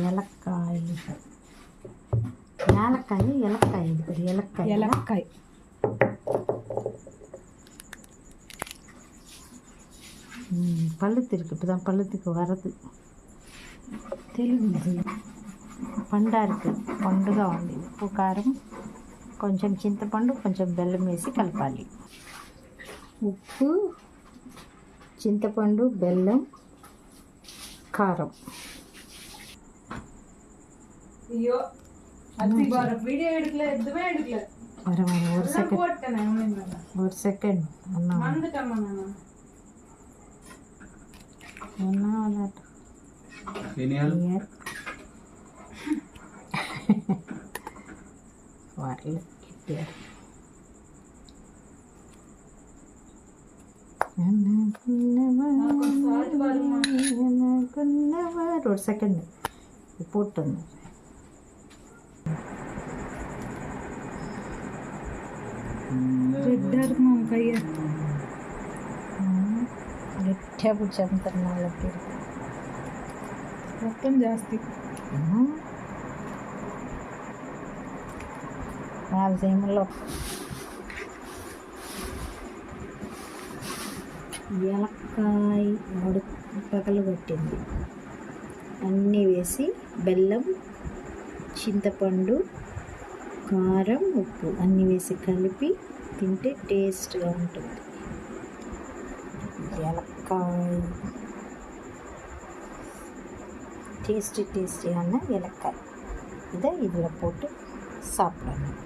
ஏலக்காய் ஏலக்காய் ஏலக்காய் இது பேர் ஏலக்காய் ஏலக்காய். பழுத்து இருக்குது. இப்போ தான் பழுத்துக்கு வரது. தெலுங்கு పండా இருக்குது. పండుగా ఉంది. ఉప్పు కారం కొంచెం చింతపండు కొంచెం బెల్లం వేసి కలపాలి. ఉప్పు చింతపండు బెల్లం కారం. అయ్యో అది బార వీడియో ఎడుకలే ఎద్దుమే ఎడుకలే వర వర ఒక సెకండ్ అన్నా మందటమ్మ అన్నా అలా Genial. Warna gitu. ஒரு செகண்ட் போட்டு గట్టిగా కూర్చోంటున్నాళ్ళ రక్తం జాస్తి రాజేమలో ఏలక్కాయ పగలగొట్టింది అన్నీ వేసి బెల్లం చింతపండు కారం ఉప్పు అన్నీ వేసి కలిపి తింటే టేస్ట్గా ఉంటుంది. ఏలక్కాయ டேஸ்டியான ஏலக்காய் இதை இதில் போட்டு சாப்பிடணும்.